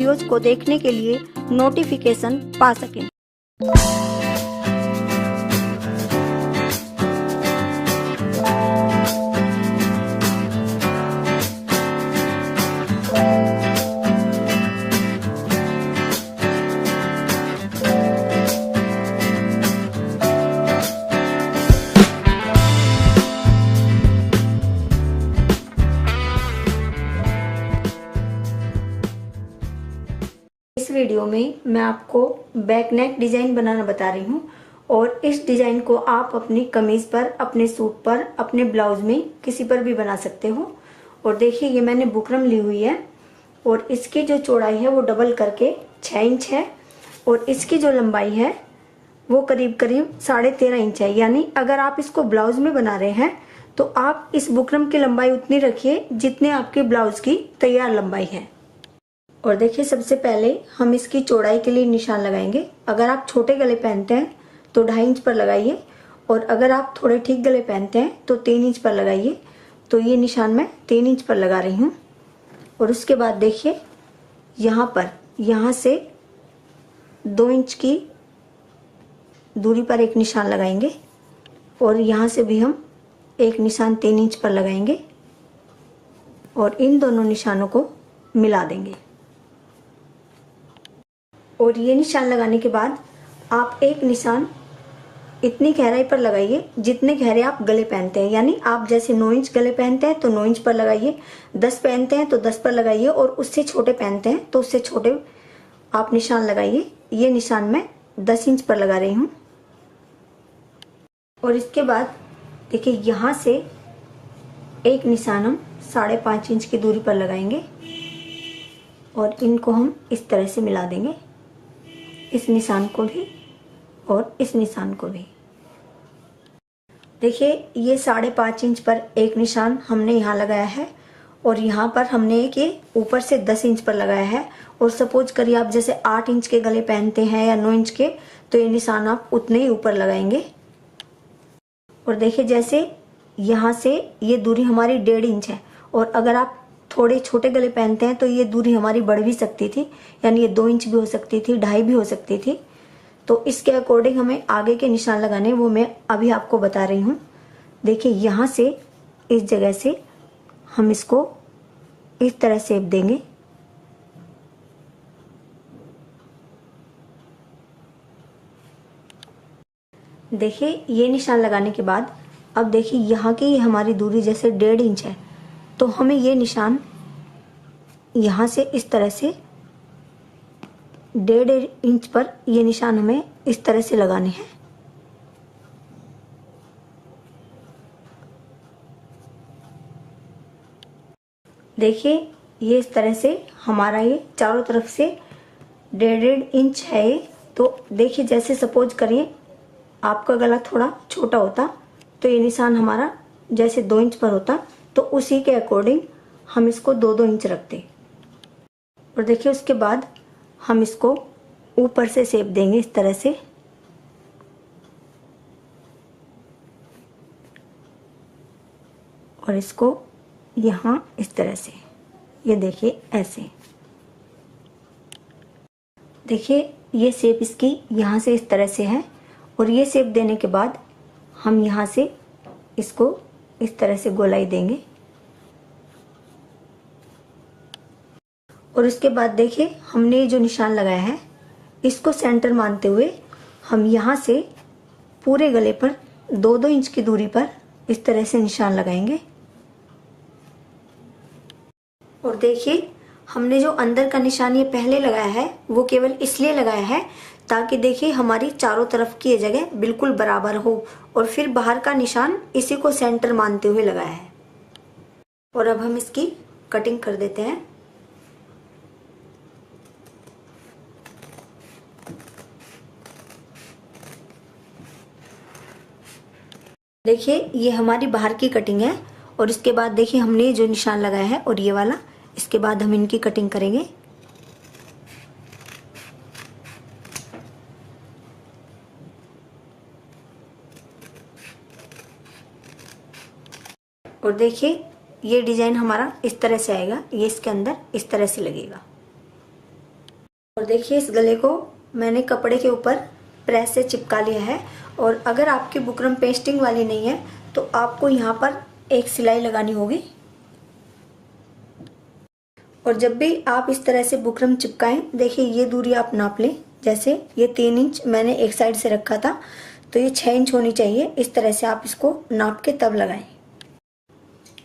Videos को देखने के लिए नोटिफिकेशन पा सकें। इस वीडियो में मैं आपको बैक नेक डिजाइन बनाना बता रही हूँ और इस डिजाइन को आप अपनी कमीज पर, अपने सूट पर, अपने ब्लाउज में किसी पर भी बना सकते हो। और देखिए ये मैंने बुकरम ली हुई है और इसकी जो चौड़ाई है वो डबल करके 6 इंच है और इसकी जो लंबाई है वो करीब करीब 13.5 इंच है। यानी अगर आप इसको ब्लाउज में बना रहे हैं तो आप इस बुकरम की लंबाई उतनी रखिए जितने आपके ब्लाउज की तैयार लंबाई है। और देखिए सबसे पहले हम इसकी चौड़ाई के लिए निशान लगाएंगे। अगर आप छोटे गले पहनते हैं तो 2.5 इंच पर लगाइए और अगर आप थोड़े ठीक गले पहनते हैं तो 3 इंच पर लगाइए। तो ये निशान मैं 3 इंच पर लगा रही हूँ। और उसके बाद देखिए यहाँ से 2 इंच की दूरी पर एक निशान लगाएंगे और यहाँ से भी हम एक निशान 3 इंच पर लगाएंगे और इन दोनों निशानों को मिला देंगे। और ये निशान लगाने के बाद आप एक निशान इतनी गहराई पर लगाइए जितने गहरे आप गले पहनते हैं। यानी आप जैसे 9 इंच गले पहनते हैं तो 9 इंच पर लगाइए, 10 पहनते हैं तो 10 पर लगाइए और उससे छोटे पहनते हैं तो उससे छोटे आप निशान लगाइए। ये निशान मैं 10 इंच पर लगा रही हूँ। और इसके बाद देखिए यहाँ से एक निशान हम 5.5 इंच की दूरी पर लगाएंगे और इनको हम इस तरह से मिला देंगे, इस निशान को भी और इस निशान को भी। देखिए ये 5.5 इंच पर एक निशान हमने यहाँ लगाया है और यहाँ पर हमने एक ये ऊपर से 10 इंच पर लगाया है। और सपोज करिए आप जैसे 8 इंच के गले पहनते हैं या 9 इंच के तो ये निशान आप उतने ही ऊपर लगाएंगे। और देखिए जैसे यहाँ से ये दूरी हमारी 1.5 इंच है और अगर आप थोड़े छोटे गले पहनते हैं तो ये दूरी हमारी बढ़ भी सकती थी, यानी ये 2 इंच भी हो सकती थी, 2.5 भी हो सकती थी। तो इसके अकॉर्डिंग हमें आगे के निशान लगाने, वो मैं अभी आपको बता रही हूँ। देखिए यहाँ से इस जगह से हम इसको इस तरह शेप देंगे। देखिए ये निशान लगाने के बाद अब देखिए यहाँ की हमारी दूरी जैसे 1.5 इंच है तो हमें ये निशान यहाँ से इस तरह से 1.5 इंच पर ये निशान हमें इस तरह से लगाने हैं। देखिए ये इस तरह से हमारा ये चारों तरफ से 1.5 इंच है ये। तो देखिए जैसे सपोज करिए आपका गला थोड़ा छोटा होता तो ये निशान हमारा जैसे 2 इंच पर होता तो उसी के अकॉर्डिंग हम इसको 2-2 इंच रखते। और देखिए उसके बाद हम इसको ऊपर से शेप देंगे इस तरह से। और इसको यहाँ इस तरह से, ये देखिए ऐसे। देखिए ये शेप इसकी यहाँ से इस तरह से है और ये शेप देने के बाद हम यहाँ से इसको इस तरह से गोलाई देंगे। और उसके बाद देखिए हमने जो निशान लगाया है इसको सेंटर मानते हुए हम यहाँ से पूरे गले पर 2-2 इंच की दूरी पर इस तरह से निशान लगाएंगे। और देखिए हमने जो अंदर का निशान ये पहले लगाया है वो केवल इसलिए लगाया है ताकि देखिए हमारी चारों तरफ की ये जगह बिल्कुल बराबर हो और फिर बाहर का निशान इसी को सेंटर मानते हुए लगाया है। और अब हम इसकी कटिंग कर देते हैं। देखिए ये हमारी बाहर की कटिंग है और इसके बाद देखिए हमने जो निशान लगाया है और ये वाला, इसके बाद हम इनकी कटिंग करेंगे। और देखिए ये डिजाइन हमारा इस तरह से आएगा, ये इसके अंदर इस तरह से लगेगा। और देखिए इस गले को मैंने कपड़े के ऊपर प्रेस से चिपका लिया है। और अगर आपकी बुकरम पेस्टिंग वाली नहीं है तो आपको यहाँ पर एक सिलाई लगानी होगी। और जब भी आप इस तरह से बुकरम चिपकाएं, देखिए ये दूरी आप नाप लें। जैसे ये 3 इंच मैंने एक साइड से रखा था, तो ये 6 इंच होनी चाहिए। इस तरह से आप इसको नाप के तब लगाएं।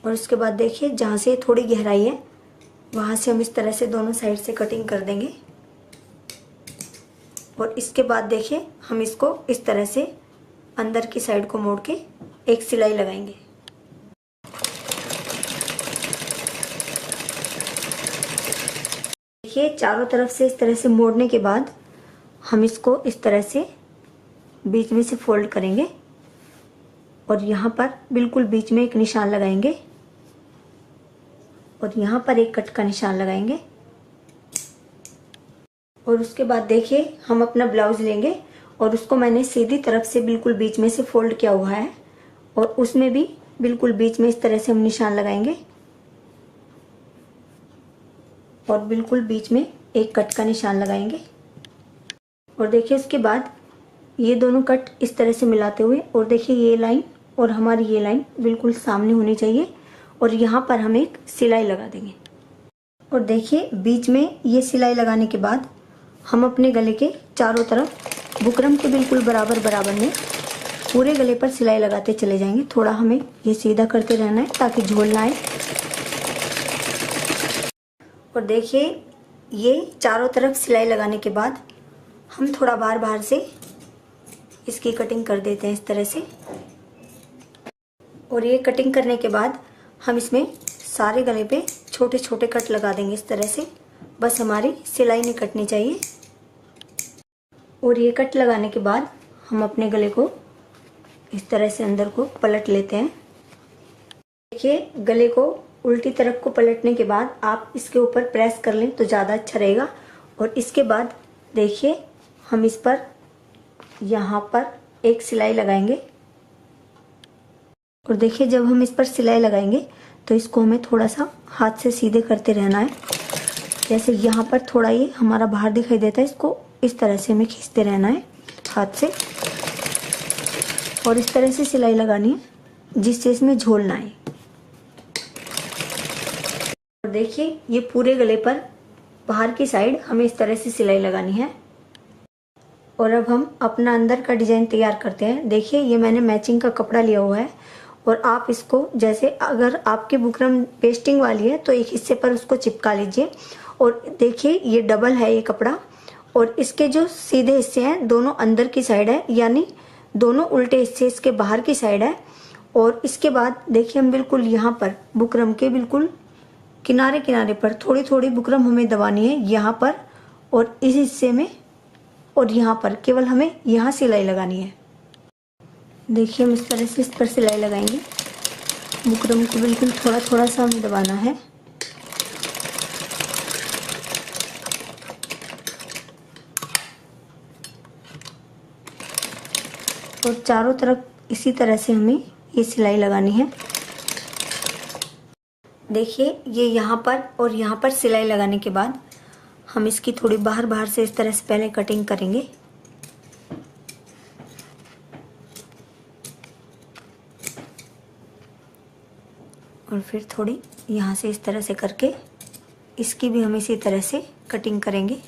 और उसके बाद देखिए जहाँ से थोड़ी गहराई है वहाँ से हम इस तरह से दोनों साइड से कटिंग कर देंगे। और इसके बाद देखिए हम इसको इस तरह से अंदर की साइड को मोड़ के एक सिलाई लगाएंगे। देखिए चारों तरफ से इस तरह से मोड़ने के बाद हम इसको इस तरह से बीच में से फोल्ड करेंगे और यहाँ पर बिल्कुल बीच में एक निशान लगाएंगे और यहाँ पर एक कट का निशान लगाएंगे। और उसके बाद देखिए हम अपना ब्लाउज लेंगे और उसको मैंने सीधी तरफ से बिल्कुल बीच में से फोल्ड किया हुआ है और उसमें भी बिल्कुल बीच में इस तरह से हम निशान लगाएंगे और बिल्कुल बीच में एक कट का निशान लगाएंगे। और देखिए उसके बाद ये दोनों कट इस तरह से मिलाते हुए, और देखिए ये लाइन और हमारी ये लाइन बिल्कुल सामने होनी चाहिए और यहाँ पर हम एक सिलाई लगा देंगे। और देखिए बीच में ये सिलाई लगाने के बाद हम अपने गले के चारों तरफ बुकरम के बिल्कुल बराबर बराबर में पूरे गले पर सिलाई लगाते चले जाएंगे। थोड़ा हमें ये सीधा करते रहना है ताकि झोल ना आए। और देखिए ये चारों तरफ सिलाई लगाने के बाद हम थोड़ा बाहर से इसकी कटिंग कर देते हैं इस तरह से। और ये कटिंग करने के बाद हम इसमें सारे गले पे छोटे छोटे कट लगा देंगे इस तरह से। बस हमारी सिलाई नहीं कटनी चाहिए। और ये कट लगाने के बाद हम अपने गले को इस तरह से अंदर को पलट लेते हैं। देखिए गले को उल्टी तरफ को पलटने के बाद आप इसके ऊपर प्रेस कर लें तो ज़्यादा अच्छा रहेगा। और इसके बाद देखिए हम इस पर यहाँ पर एक सिलाई लगाएंगे। और देखिए जब हम इस पर सिलाई लगाएंगे तो इसको हमें थोड़ा सा हाथ से सीधे करते रहना है। जैसे यहाँ पर थोड़ा ये हमारा बाहर दिखाई देता है, इसको इस तरह से हमें खींचते रहना है हाथ से और इस तरह से सिलाई लगानी है जिससे इसमें झोल ना आए। और देखिए ये पूरे गले पर बाहर की साइड हमें इस तरह से सिलाई लगानी है। और अब हम अपना अंदर का डिजाइन तैयार करते हैं। देखिए ये मैंने मैचिंग का कपड़ा लिया हुआ है और आप इसको जैसे अगर आपकी बुकरम पेस्टिंग वाली है तो एक हिस्से पर उसको चिपका लीजिए। और देखिए ये डबल है ये कपड़ा और इसके जो सीधे हिस्से हैं दोनों अंदर की साइड है, यानी दोनों उल्टे हिस्से इसके बाहर की साइड है। और इसके बाद देखिए हम बिल्कुल यहाँ पर बुकरम के बिल्कुल किनारे किनारे पर थोड़ी थोड़ी बुकरम हमें दबानी है यहाँ पर और इस हिस्से में, और यहाँ पर केवल हमें यहाँ सिलाई लगानी है। देखिए हम इस तरह से इस पर सिलाई लगाएंगे। बुकरम को बिल्कुल थोड़ा थोड़ा सा हमें दबाना है। और चारों तरफ इसी तरह से हमें ये सिलाई लगानी है। देखिए ये यहाँ पर और यहाँ पर सिलाई लगाने के बाद हम इसकी थोड़ी बाहर से इस तरह से पहले कटिंग करेंगे। और फिर थोड़ी यहाँ से इस तरह से करके इसकी भी हम इसी तरह से कटिंग करेंगे।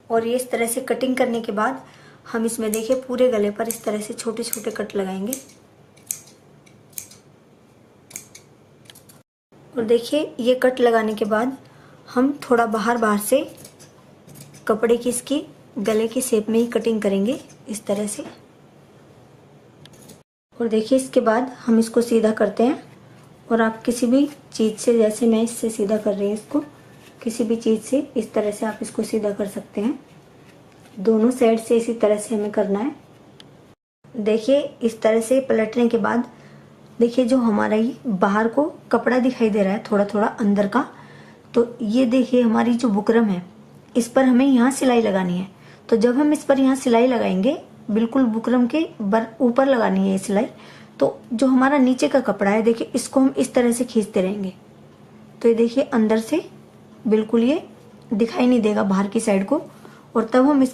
और ये इस तरह से कटिंग करने के बाद हम इसमें देखिए पूरे गले पर इस तरह से छोटे छोटे कट लगाएंगे। और देखिए ये कट लगाने के बाद हम थोड़ा बाहर से कपड़े की इसकी गले की शेप में ही कटिंग करेंगे इस तरह से। और देखिए इसके बाद हम इसको सीधा करते हैं। और आप किसी भी चीज़ से, जैसे मैं इससे सीधा कर रही हूँ इसको, किसी भी चीज़ से इस तरह से आप इसको सीधा कर सकते हैं। दोनों साइड से इसी तरह से हमें करना है। देखिए इस तरह से पलटने के बाद देखिए जो हमारा ये बाहर को कपड़ा दिखाई दे रहा है थोड़ा थोड़ा अंदर का, तो ये देखिए हमारी जो बुकरम है इस पर हमें यहाँ सिलाई लगानी है। तो जब हम इस पर यहाँ सिलाई लगाएंगे बिल्कुल बुकरम के ऊपर लगानी है ये सिलाई, तो जो हमारा नीचे का कपड़ा है देखिए इसको हम इस तरह से खींचते रहेंगे। तो ये देखिए अंदर से बिल्कुल ये दिखाई नहीं देगा बाहर की साइड को। और तब हम